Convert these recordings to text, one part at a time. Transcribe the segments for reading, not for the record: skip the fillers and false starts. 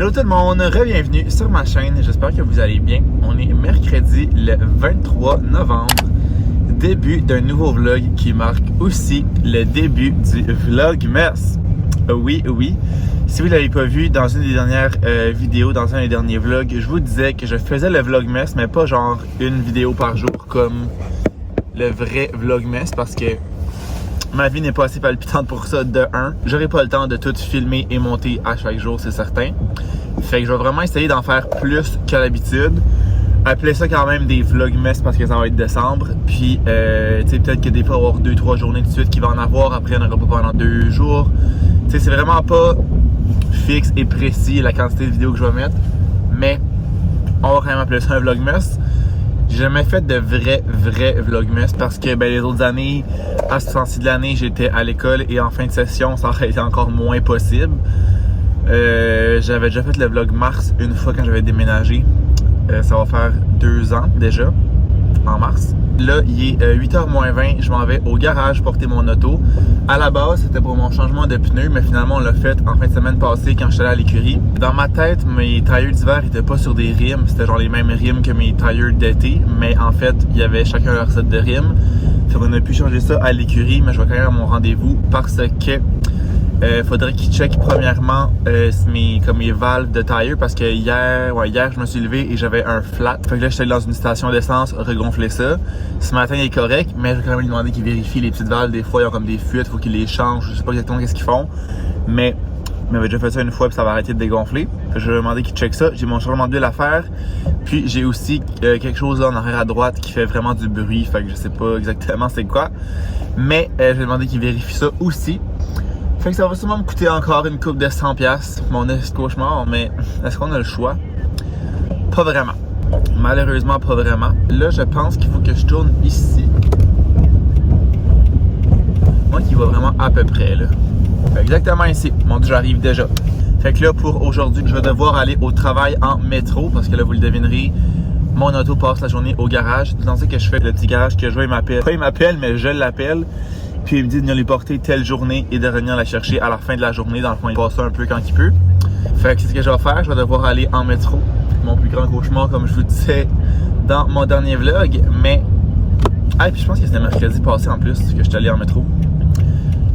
Hello tout le monde, re-bienvenue sur ma chaîne, j'espère que vous allez bien. On est mercredi le 23 novembre, début d'un nouveau vlog qui marque aussi le début du Vlogmas. Oui, si vous ne l'avez pas vu dans une des dernières vidéos, dans un des derniers vlogs, je vous disais que je faisais le Vlogmas, mais pas genre une vidéo par jour comme le vrai Vlogmas, parce que ma vie n'est pas assez palpitante pour ça, de 1. J'aurai pas le temps de tout filmer et monter à chaque jour, c'est certain. Fait que je vais vraiment essayer d'en faire plus qu'à l'habitude. Appelez ça quand même des vlogmas parce que ça va être décembre. Puis, tu sais, peut-être que des fois, il va y avoir 2-3 journées de suite qu'il va en avoir. Après, il n'y en aura pas pendant 2 jours. Tu sais, c'est vraiment pas fixe et précis la quantité de vidéos que je vais mettre. Mais, on va quand même appeler ça un vlogmas. J'ai jamais fait de vrai vlogmas parce que ben, les autres années, à ce temps-ci de l'année, j'étais à l'école et en fin de session, ça aurait été encore moins possible. J'avais déjà fait le vlog mars une fois quand j'avais déménagé. Ça va faire 2 ans déjà, en mars. Là, il est 8h moins 20, je m'en vais au garage porter mon auto. À la base, c'était pour mon changement de pneus, mais finalement, on l'a fait en fin de semaine passée quand j'étais allé à l'écurie. Dans ma tête, mes tailleurs d'hiver n'étaient pas sur des rimes. C'était genre les mêmes rimes que mes tailleurs d'été, mais en fait, il y avait chacun leur set de rimes. Fait qu'on a pu changer ça à l'écurie, mais je vais quand même à mon rendez-vous parce que faudrait qu'il check premièrement mes valves de tire parce que hier je me suis levé et j'avais un flat. Fait que là j'étais dans une station d'essence regonfler ça. Ce matin il est correct, mais je vais quand même lui demander qu'il vérifie les petites valves. Des fois ils ont comme des fuites, faut qu'il les change. Je sais pas exactement qu'est-ce qu'ils font, mais il m'avait déjà fait ça une fois puis ça va arrêter de dégonfler. Fait que je vais lui demander qu'il check ça. J'ai mon changement d'huile à faire. Puis j'ai aussi quelque chose là en arrière à droite qui fait vraiment du bruit. Fait que je sais pas exactement c'est quoi. Mais je vais lui demander qu'il vérifie ça aussi. Fait que ça va sûrement me coûter encore une coupe de 100$, mon cauchemar, mais est-ce qu'on a le choix? Pas vraiment. Malheureusement, pas vraiment. Là, je pense qu'il faut que je tourne ici. Moi qui va vraiment à peu près, là. Fait exactement ici. Mon Dieu, j'arrive déjà. Fait que là, pour aujourd'hui, je vais devoir aller au travail en métro, parce que là, vous le devinerez, mon auto passe la journée au garage. C'est dans ça que je fais le petit garage que je vois, il m'appelle. Pas il m'appelle, mais je l'appelle. Puis il me dit de venir lui porter telle journée et de revenir la chercher à la fin de la journée. Dans le fond, il passe ça un peu quand il peut. Fait que c'est ce que je vais faire. Je vais devoir aller en métro. Mon plus grand cauchemar, comme je vous disais dans mon dernier vlog. Mais, puis je pense que c'était mercredi passé en plus que je suis allé en métro.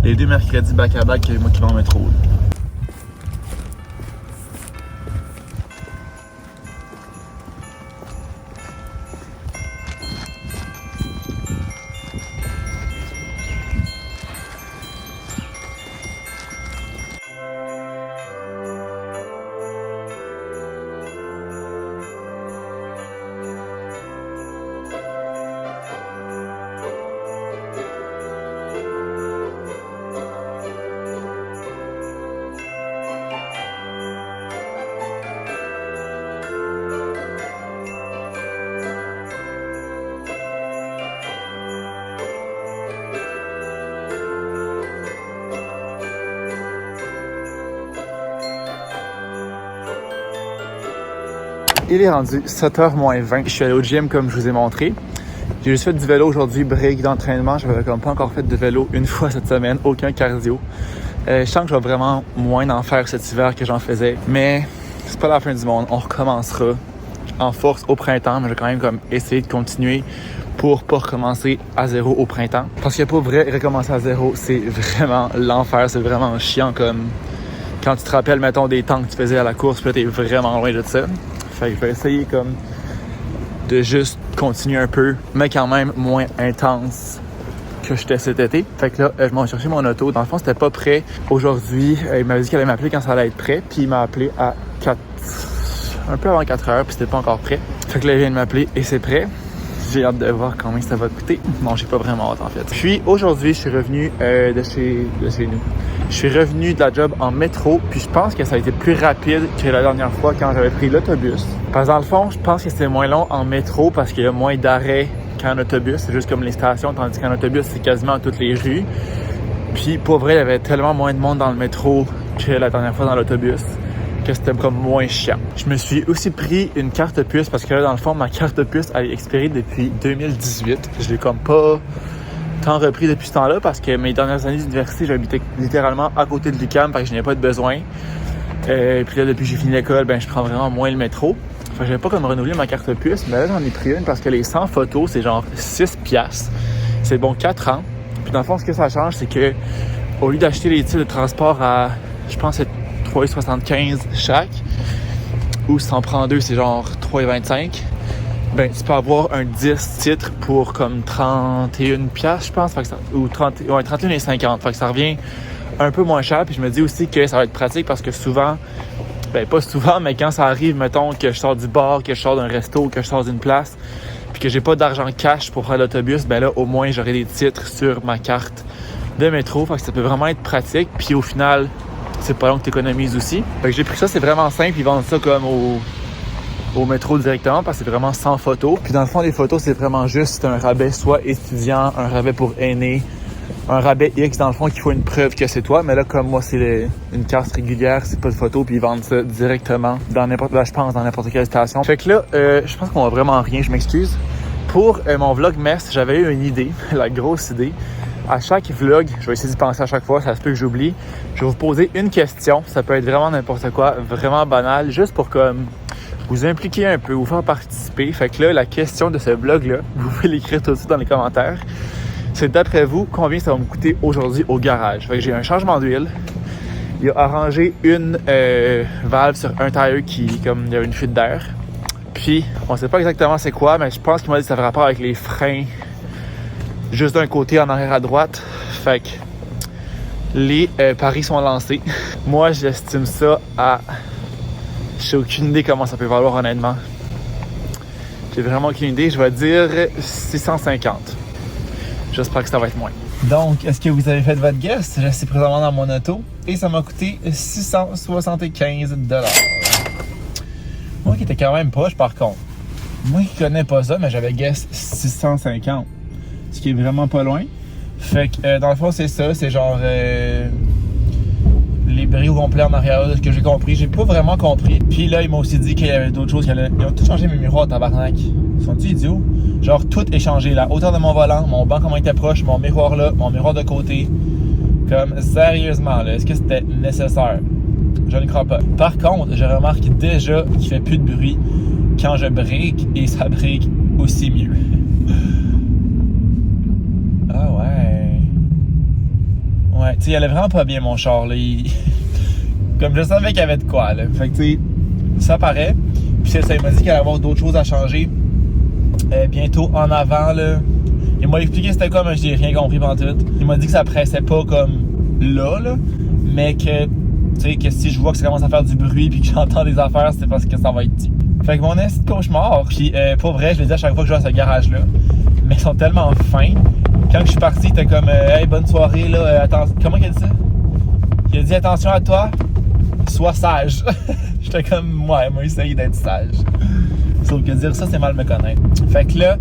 Les 2 mercredis back à back, c'est moi qui vais en métro. Il est rendu 7h moins 20. Je suis allé au gym comme je vous ai montré. J'ai juste fait du vélo aujourd'hui, break d'entraînement. Je n'avais comme pas encore fait de vélo une fois cette semaine, aucun cardio. Je sens que je vais vraiment moins en faire cet hiver que j'en faisais. Mais c'est pas la fin du monde. On recommencera en force au printemps. Mais je vais quand même comme essayer de continuer pour pas recommencer à zéro au printemps. Parce que pour vrai, recommencer à zéro, c'est vraiment l'enfer. C'est vraiment chiant comme quand tu te rappelles, mettons, des temps que tu faisais à la course. Puis là, t'es vraiment loin de ça. Fait que je vais essayer comme de juste continuer un peu, mais quand même moins intense que j'étais cet été. Fait que là, je m'en vais chercher mon auto. Dans le fond, c'était pas prêt aujourd'hui. Il m'avait dit qu'il allait m'appeler quand ça allait être prêt. Puis il m'a appelé à un peu avant 4 heures, puis c'était pas encore prêt. Fait que là, il vient de m'appeler et c'est prêt. J'ai hâte de voir combien ça va coûter. Non, j'ai pas vraiment hâte en fait. Puis aujourd'hui, je suis revenu de chez nous. Je suis revenu de la job en métro, puis je pense que ça a été plus rapide que la dernière fois quand j'avais pris l'autobus. Parce que dans le fond, je pense que c'était moins long en métro parce qu'il y a moins d'arrêts qu'en autobus. C'est juste comme les stations, tandis qu'en autobus, c'est quasiment à toutes les rues. Puis pour vrai, il y avait tellement moins de monde dans le métro que la dernière fois dans l'autobus, que c'était comme moins chiant. Je me suis aussi pris une carte puce parce que là, dans le fond, ma carte puce a expiré depuis 2018. Je l'ai comme pas tant repris depuis ce temps-là parce que mes dernières années d'université, j'habitais littéralement à côté de l'UQAM parce que je n'avais pas de besoin. Puis là, depuis que j'ai fini l'école, je prends vraiment moins le métro. Fait que j'avais pas comme renouvelé ma carte puce, mais là, j'en ai pris une parce que les 100 photos, c'est genre 6$. C'est bon 4 ans. Puis dans le fond, ce que ça change, c'est que au lieu d'acheter les titres de transport à, je pense, c'est 3,75$ chaque, ou si t'en prends deux, c'est genre 3,25$, tu peux avoir un 10 titres pour comme 31$, je pense, fait que ça, ou 31,50$. Fait que ça revient un peu moins cher. Puis je me dis aussi que ça va être pratique parce que souvent, pas souvent, mais quand ça arrive, mettons que je sors du bar, que je sors d'un resto, que je sors d'une place, puis que j'ai pas d'argent cash pour prendre l'autobus, là, au moins, j'aurai des titres sur ma carte de métro. Fait que ça peut vraiment être pratique. Puis au final, c'est pas long que tu économises aussi. Fait que j'ai pris ça, c'est vraiment simple. Ils vendent ça comme au métro directement parce que c'est vraiment sans photos. Puis dans le fond, les photos, c'est vraiment juste un rabais soit étudiant, un rabais pour aînés, un rabais X dans le fond qu'il faut une preuve que c'est toi. Mais là, comme moi, c'est une carte régulière, c'est pas de photos, puis ils vendent ça directement dans n'importe quelle station. Fait que là, je pense qu'on va vraiment rien, je m'excuse. Pour mon vlogmas, j'avais eu une idée, la grosse idée. À chaque vlog, je vais essayer d'y penser à chaque fois, ça se peut que j'oublie. Je vais vous poser une question, ça peut être vraiment n'importe quoi, vraiment banal, juste pour comme vous impliquer un peu, vous faire participer. Fait que là, la question de ce vlog-là, vous pouvez l'écrire tout de suite dans les commentaires. C'est d'après vous, combien ça va me coûter aujourd'hui au garage? Fait que j'ai un changement d'huile. Il a arrangé une valve sur un tailleur qui, comme il y avait une fuite d'air. Puis, on sait pas exactement c'est quoi, mais je pense qu'il m'a dit que ça avait rapport avec les freins juste d'un côté en arrière à droite. Fait que les paris sont lancés. Moi, j'estime ça à... J'ai aucune idée comment ça peut valoir honnêtement. J'ai vraiment aucune idée. Je vais dire 650. J'espère que ça va être moins. Donc, est-ce que vous avez fait votre guess? Je suis présentement dans mon auto et ça m'a coûté 675$. Moi qui était quand même proche par contre. Moi qui connais pas ça, mais j'avais guess 650. Ce qui est vraiment pas loin. Fait que dans le fond, c'est ça. C'est genre les bris au complet en arrière, ce que j'ai compris. J'ai pas vraiment compris. Puis là, ils m'ont aussi dit qu'il y avait d'autres choses. Ils ont tout changé mes miroirs, tabarnak. Sont-ils idiots? Genre, tout est changé. La hauteur de mon volant, mon banc comment il était proche, mon miroir là, mon miroir de côté. Comme, sérieusement, là, est-ce que c'était nécessaire? Je ne crois pas. Par contre, je remarque déjà qu'il fait plus de bruit quand je brique et ça brique aussi mieux. Ah ouais. Ouais, tu sais, il allait vraiment pas bien mon char, là. Comme je savais qu'il y avait de quoi, là. Fait que, tu sais, ça paraît. Puis ça, il m'a dit qu'il allait y avoir d'autres choses à changer bientôt en avant, là. Il m'a expliqué c'était quoi, mais j'ai rien compris pantoute. Il m'a dit que ça pressait pas comme là, mais que, tu sais, que si je vois que ça commence à faire du bruit puis que j'entends des affaires, c'est parce que ça va être dit. Fait que mon esti de cauchemar, puis pour vrai, je le dis à chaque fois que je vais à ce garage-là, mais ils sont tellement fins. Quand je suis parti, t'es comme hey, bonne soirée, là, attends, comment il a dit ça? Il a dit attention à toi, sois sage. J'étais comme, ouais, moi, essayer d'être sage. Sauf que dire ça, c'est mal me connaître. Fait que là,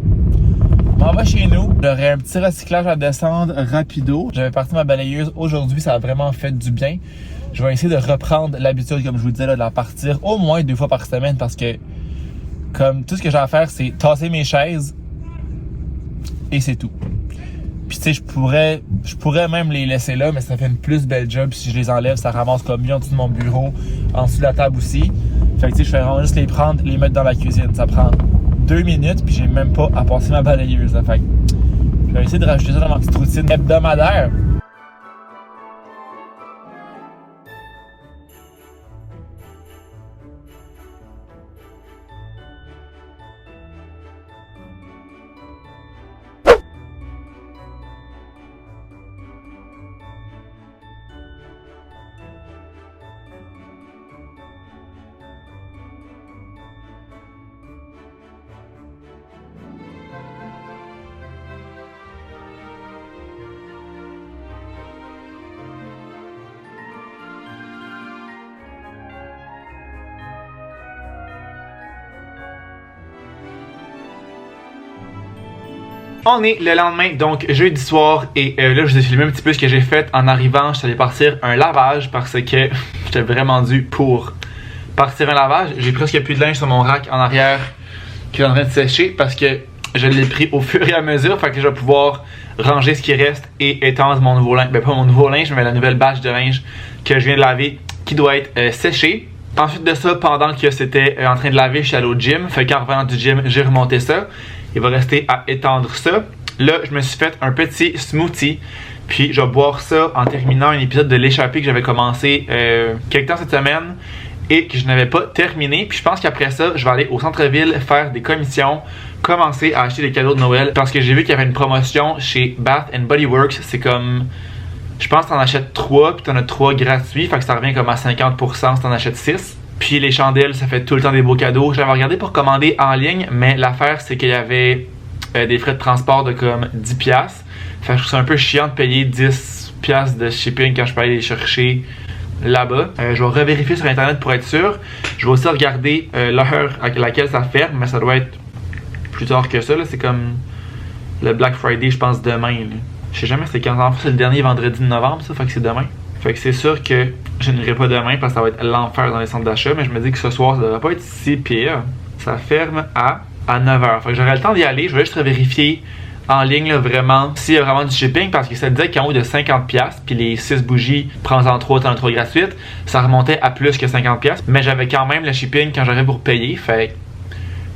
on va chez nous. J'aurai un petit recyclage à descendre rapido. J'avais parti ma balayeuse aujourd'hui, ça a vraiment fait du bien. Je vais essayer de reprendre l'habitude, comme je vous disais, là, de la partir au moins 2 fois par semaine parce que, comme tout ce que j'ai à faire, c'est tasser mes chaises et c'est tout. Puis tu sais, je pourrais même les laisser là, mais ça fait une plus belle job. Si je les enlève, ça ramasse comme mieux en dessous de mon bureau, en dessous de la table aussi. Fait que tu sais, je fais vraiment juste les prendre, les mettre dans la cuisine. Ça prend 2 minutes, puis j'ai même pas à passer ma balayeuse. Là. Fait que je vais essayer de rajouter ça dans ma petite routine hebdomadaire. On est le lendemain, donc jeudi soir, et là je vous ai filmé un petit peu ce que j'ai fait en arrivant. Je suis allé partir un lavage parce que j'étais vraiment dû pour partir un lavage. J'ai presque plus de linge sur mon rack en arrière qui est en train de sécher parce que je l'ai pris au fur et à mesure. Fait que je vais pouvoir ranger ce qui reste et étendre mon nouveau linge. Ben pas mon nouveau linge, mais la nouvelle batch de linge que je viens de laver qui doit être séché. Ensuite de ça, pendant que c'était en train de laver, je suis allé au gym. Fait qu'en revenant du gym, j'ai remonté ça. Il va rester à étendre ça. Là, je me suis fait un petit smoothie. Puis je vais boire ça en terminant un épisode de l'échappée que j'avais commencé quelque temps cette semaine et que je n'avais pas terminé. Puis je pense qu'après ça, je vais aller au centre-ville faire des commissions, commencer à acheter des cadeaux de Noël. Parce que j'ai vu qu'il y avait une promotion chez Bath & Body Works. C'est comme... Je pense que t'en achètes 3 puis t'en as 3 gratuits. Fait que ça revient comme à 50% si t'en achètes 6. Puis les chandelles, ça fait tout le temps des beaux cadeaux. J'avais regardé pour commander en ligne, mais l'affaire c'est qu'il y avait des frais de transport de comme 10$. Fait que je trouve ça un peu chiant de payer 10$ de shipping quand je peux aller les chercher là-bas. Je vais revérifier sur internet pour être sûr. Je vais aussi regarder l'heure à laquelle ça ferme, mais ça doit être plus tard que ça. Là. C'est comme le Black Friday, je pense demain. Là. Je sais jamais c'est quand. C'est le dernier vendredi de novembre, ça, fait que c'est demain. Fait que c'est sûr que je n'irai pas demain parce que ça va être l'enfer dans les centres d'achat, mais je me dis que ce soir, ça devrait pas être si pire. Ça ferme à 9h. Fait que j'aurai le temps d'y aller. Je vais juste vérifier en ligne là, vraiment s'il y a vraiment du shipping parce que ça disait qu'en haut de 50$, puis les 6 bougies, prends-en 3, t'en as 3 gratuites, ça remontait à plus que 50$, mais j'avais quand même le shipping quand j'aurais pour payer. Fait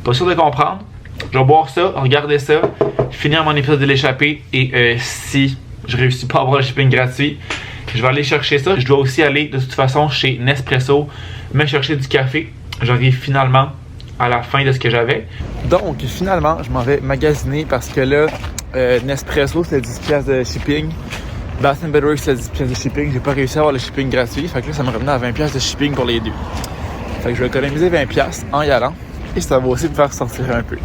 pas sûr de comprendre. Je vais boire ça, regarder ça, finir mon épisode de l'échappée et si je réussis pas à avoir le shipping gratuit, je vais aller chercher ça. Je dois aussi aller de toute façon chez Nespresso me chercher du café. J'arrive finalement à la fin de ce que j'avais. Donc finalement, je m'en vais magasiner parce que là, Nespresso c'était 10$ de shipping. Bath & Body Works c'était 10$ de shipping. J'ai pas réussi à avoir le shipping gratuit. Fait que là, ça me revenait à 20$ de shipping pour les deux. Fait que je vais économiser 20$ en y allant. Et ça va aussi me faire sortir un peu.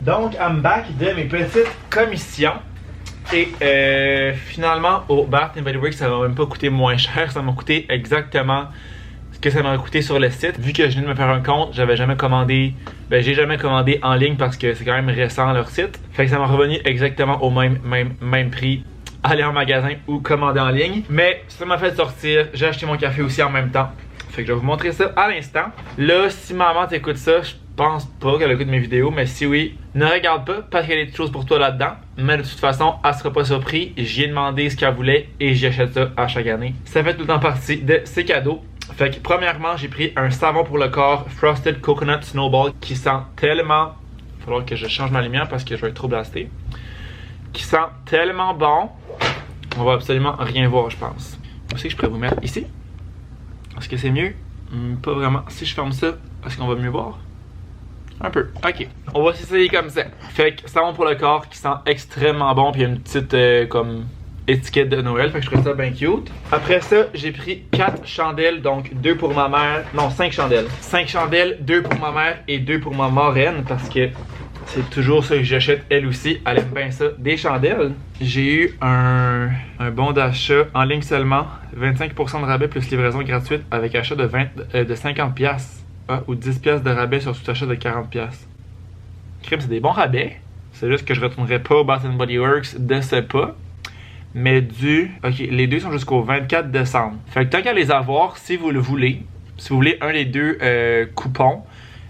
Donc, I'm back de mes petites commissions. Et finalement, au Bath & Body Works, ça m'a même pas coûté moins cher. Ça m'a coûté exactement ce que ça m'a coûté sur le site. Vu que je viens de me faire un compte, j'avais jamais commandé. J'ai jamais commandé en ligne parce que c'est quand même récent leur site. Fait que ça m'a revenu exactement au même prix. Aller en magasin ou commander en ligne. Mais ça m'a fait sortir. J'ai acheté mon café aussi en même temps. Fait que je vais vous montrer ça à l'instant. Là, si maman t'écoute ça, je pense pas qu'elle écoute mes vidéos, mais si oui, ne regarde pas parce qu'il y a des choses pour toi là-dedans. Mais de toute façon, elle sera pas surprise. J'y ai demandé ce qu'elle voulait et j'achète ça à chaque année. Ça fait tout le temps partie de ses cadeaux. Fait que premièrement, j'ai pris un savon pour le corps Frosted Coconut Snowball qui sent tellement... Il va falloir que je change ma lumière parce que je vais être trop blasté. Qui sent tellement bon. On va absolument rien voir, je pense. Où c'est que je pourrais vous mettre? Ici? Est-ce que c'est mieux? Pas vraiment. Si je ferme ça, est-ce qu'on va mieux voir? Un peu. Ok. On va s'essayer comme ça. Fait que savon pour le corps qui sent extrêmement bon. Puis il y a une petite comme étiquette de Noël. Fait que je trouve ça bien cute. Après ça, j'ai pris 4 chandelles. Donc 2 pour ma mère. Non, 5 chandelles. 5 chandelles, 2 pour ma mère et 2 pour ma marraine. Parce que c'est toujours ça que j'achète elle aussi. Elle aime bien ça. Des chandelles. J'ai eu un bon d'achat en ligne seulement. 25% de rabais plus livraison gratuite avec achat de 50$. Ou 10$ de rabais sur tout achat de 40$. Crime, c'est des bons rabais. C'est juste que je retournerai pas au Bath & Body Works de ce pas. Mais ok, les deux sont jusqu'au 24 décembre. Fait que tant qu'à les avoir, si vous le voulez, Si vous voulez un des deux coupons,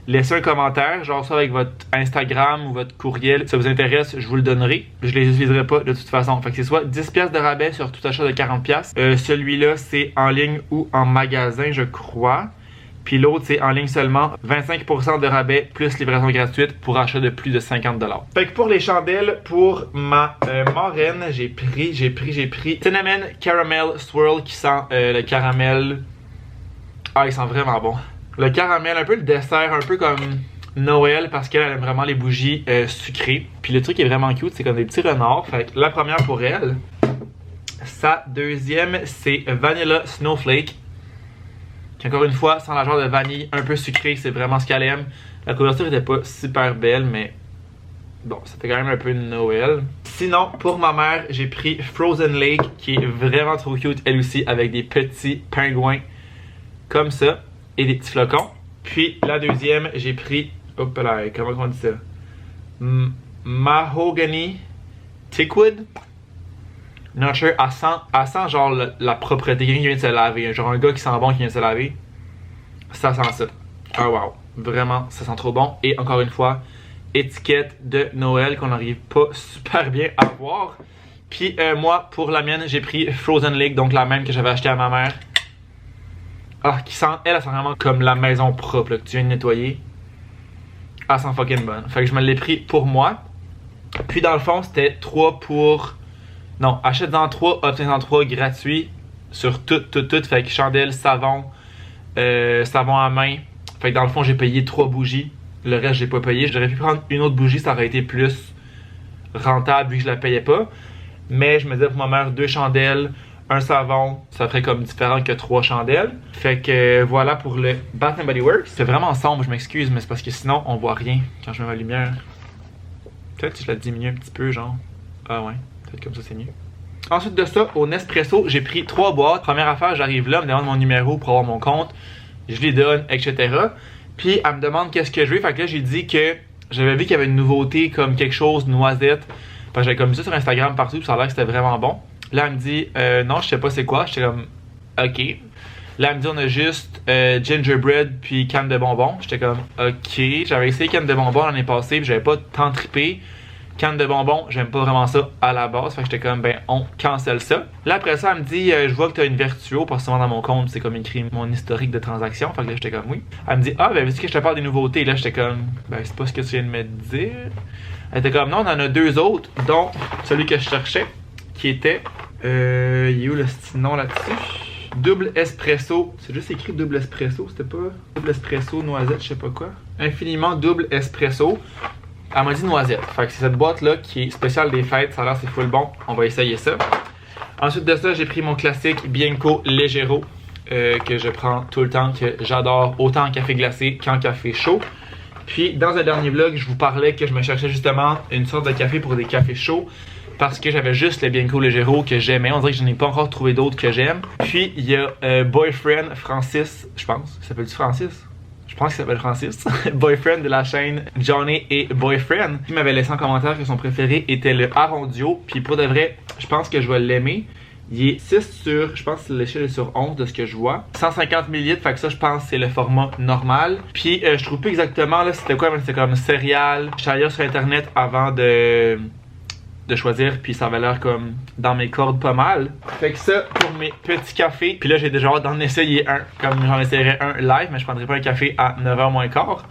laissez un commentaire, genre ça avec votre Instagram ou votre courriel. Si ça vous intéresse, je vous le donnerai. Je les utiliserai pas de toute façon. Fait que c'est soit 10$ de rabais sur tout achat de 40$. Celui-là, c'est en ligne ou en magasin, je crois. Puis l'autre, c'est en ligne seulement. 25% de rabais plus livraison gratuite pour achat de plus de 50$. Fait que pour les chandelles, pour ma marraine, j'ai pris Cinnamon Caramel Swirl qui sent le caramel. Ah, il sent vraiment bon. Le caramel, un peu le dessert, un peu comme Noël parce qu'elle aime vraiment les bougies sucrées. Puis le truc est vraiment cute, c'est comme des petits renards. Fait que la première pour elle. Sa deuxième, c'est Vanilla Snowflake. Qui encore une fois, sans la genre de vanille, un peu sucré, c'est vraiment ce qu'elle aime. La couverture était pas super belle, mais bon, ça fait quand même un peu de Noël. Sinon, pour ma mère, j'ai pris Frozen Lake, qui est vraiment trop cute, elle aussi, avec des petits pingouins comme ça, et des petits flocons. Puis la deuxième, j'ai pris, hop là, comment on dit ça? Mahogany Thickwood. Nurture, elle sent genre la propreté, quelqu'un qui vient de se laver, genre un gars qui sent bon qui vient de se laver. Ça sent ça. Oh wow, vraiment, ça sent trop bon. Et encore une fois, étiquette de Noël qu'on n'arrive pas super bien à voir. Puis moi, pour la mienne, j'ai pris Frozen Lake, donc la même que j'avais acheté à ma mère. Ah, qui sent, elle sent vraiment comme la maison propre là, que tu viens de nettoyer. Elle sent fucking bonne. Fait que je me l'ai pris pour moi. Puis dans le fond, c'était 3 pour... Non, achète-en 3, obtiens-en 3 gratuits sur tout. Fait que chandelle, savon, savon à main. Fait que dans le fond, j'ai payé 3 bougies. Le reste, j'ai pas payé. J'aurais pu prendre une autre bougie, ça aurait été plus rentable vu que je la payais pas. Mais je me disais pour ma mère, 2 chandelles, un savon, ça ferait comme différent que 3 chandelles. Fait que voilà pour le Bath & Body Works. C'est vraiment sombre, je m'excuse, mais c'est parce que sinon, on voit rien quand je mets ma lumière. Peut-être que je la diminue un petit peu, genre. Ah ouais. Peut-être comme ça, c'est mieux. Ensuite de ça, au Nespresso, j'ai pris 3 boîtes. Première affaire, j'arrive là, elle me demande mon numéro pour avoir mon compte. Je les donne, etc. Puis, elle me demande qu'est-ce que je veux. Fait que là, j'ai dit que j'avais vu qu'il y avait une nouveauté comme quelque chose, noisette. Fait que j'avais comme ça sur Instagram partout, puis ça a l'air que c'était vraiment bon. Là, elle me dit, non, je sais pas c'est quoi. J'étais comme, ok. Là, elle me dit, on a juste gingerbread puis canne de bonbons. J'étais comme, ok. J'avais essayé canne de bonbons l'année passée, puis j'avais pas tant trippé. Canne de bonbons, j'aime pas vraiment ça à la base. Fait que j'étais comme, ben, on cancelle ça. Là, après ça, elle me dit, je vois que t'as une Vertuo, parce que souvent dans mon compte, c'est comme écrit mon historique de transaction. Fait que là, j'étais comme, oui. Elle me dit, ah, ben, veux-tu que je te parle des nouveautés? Là, j'étais comme, ben, c'est pas ce que tu viens de me dire. Elle était comme, non, on en a 2 autres, dont celui que je cherchais, qui était, il est où le style nom là-dessus? Double espresso. C'est juste écrit double espresso, c'était pas double espresso noisette, je sais pas quoi. Infiniment double espresso. Elle m'a dit noisette. Fait que c'est cette boîte-là qui est spéciale des fêtes. Ça a l'air c'est full bon. On va essayer ça. Ensuite de ça, j'ai pris mon classique Bianco Leggero que je prends tout le temps, que j'adore autant en café glacé qu'en café chaud. Puis dans un dernier vlog, je vous parlais que je me cherchais justement une sorte de café pour des cafés chauds parce que j'avais juste le Bianco Leggero que j'aimais. On dirait que je n'ai pas encore trouvé d'autres que j'aime. Puis il y a Boyfriend Francis, je pense. Ça s'appelle-tu Francis? Je pense qu'il s'appelle Francis. Boyfriend de la chaîne Johnny et Boyfriend. Il m'avait laissé en commentaire que son préféré était le Arondio. Puis pour de vrai, je pense que je vais l'aimer. Il est 6 sur, je pense que l'échelle est sur 11 de ce que je vois. 150 ml, fait que ça je pense c'est le format normal. Puis je trouve plus exactement là c'était quoi, mais c'était comme céréales. Je suis allé sur internet avant de choisir, puis ça avait l'air comme dans mes cordes pas mal. Fait que ça pour mes petits cafés. Puis là j'ai déjà hâte d'en essayer un, comme j'en essayerais un live, mais je prendrai pas un café à 9h moins quart.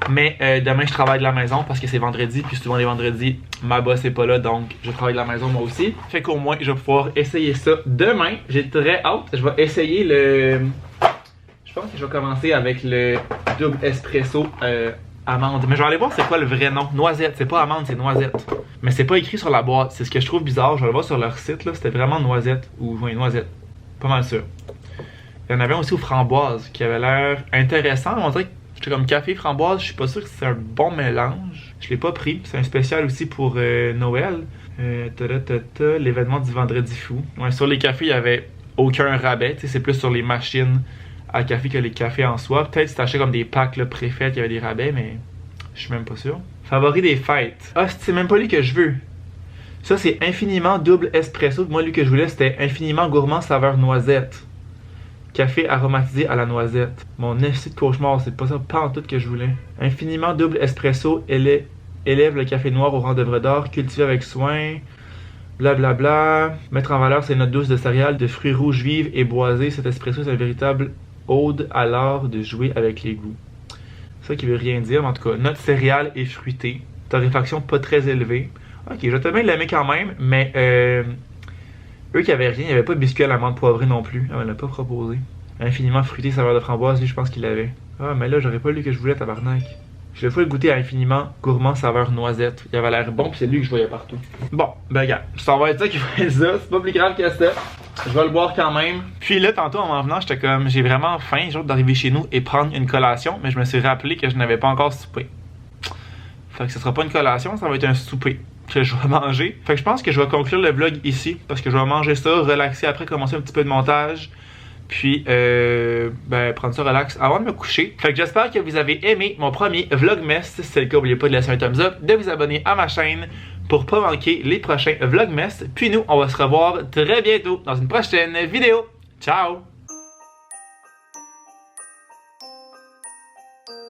Mais demain je travaille de la maison parce que c'est vendredi, puis souvent les vendredis ma boss est pas là, donc je travaille de la maison moi aussi. Fait qu'au moins je vais pouvoir essayer ça demain. J'ai très hâte. Je vais essayer le... Je pense que je vais commencer avec le double espresso amande. Mais je vais aller voir c'est quoi le vrai nom. Noisette, c'est pas amande, c'est noisette. Mais c'est pas écrit sur la boîte, c'est ce que je trouve bizarre. Je vais aller voir sur leur site là, c'était vraiment noisette ou oui, noisette. Pas mal sûr. Il y en avait un aussi aux framboises qui avait l'air intéressant. On dirait que j'étais comme café framboise, je suis pas sûr que c'est un bon mélange. Je l'ai pas pris, c'est un spécial aussi pour Noël. L'événement du vendredi fou. Ouais, sur les cafés, il y avait aucun rabais, c'est plus sur les machines à café que les cafés en soi. Peut-être si t'achetais comme des packs là, préfets, il y avait des rabais, mais je suis même pas sûr. Favori des fêtes. Ah, c'est même pas lui que je veux. Ça, c'est infiniment double espresso. Moi, lui que je voulais, c'était infiniment gourmand saveur noisette. Café aromatisé à la noisette. Mon esti de cauchemar, c'est pas ça, pas en tout que je voulais. Infiniment double espresso, élève le café noir au rang d'œuvre d'art, cultivé avec soin. Blablabla. Bla bla. Mettre en valeur ses notes douces de céréales, de fruits rouges vives et boisés. Cet espresso est un véritable ode à l'art de jouer avec les goûts. Ça qui veut rien dire, mais en tout cas, notes céréales et fruitées. Torréfaction pas très élevée. Ok, je vais te bien l'aimer quand même, mais eux qui avaient rien, il n'y avait pas de biscuit à l'amande poivrée non plus. Ah, on l'a pas proposé. Infiniment fruité, saveur de framboise, lui je pense qu'il l'avait. Ah, mais là, j'aurais pas lu que je voulais, tabarnak. Je vais le goûter à infiniment gourmand saveur noisette. Il avait l'air bon, puis c'est lui que je voyais partout. Bon, ben regarde, ça va être ça qui va être ça. C'est pas plus grave que ça. Je vais le boire quand même. Puis là, tantôt, en m'en venant, j'étais comme, j'ai vraiment faim, j'ai hâte d'arriver chez nous et prendre une collation, mais je me suis rappelé que je n'avais pas encore soupé. Fait que ce sera pas une collation, ça va être un souper que je vais manger. Fait que je pense que je vais conclure le vlog ici, parce que je vais manger ça, relaxer après, commencer un petit peu de montage. Puis, prendre ça relax avant de me coucher. Fait que j'espère que vous avez aimé mon premier Vlogmas. Si c'est le cas, n'oubliez pas de laisser un thumbs up, de vous abonner à ma chaîne pour pas manquer les prochains Vlogmas. Puis nous, on va se revoir très bientôt dans une prochaine vidéo. Ciao!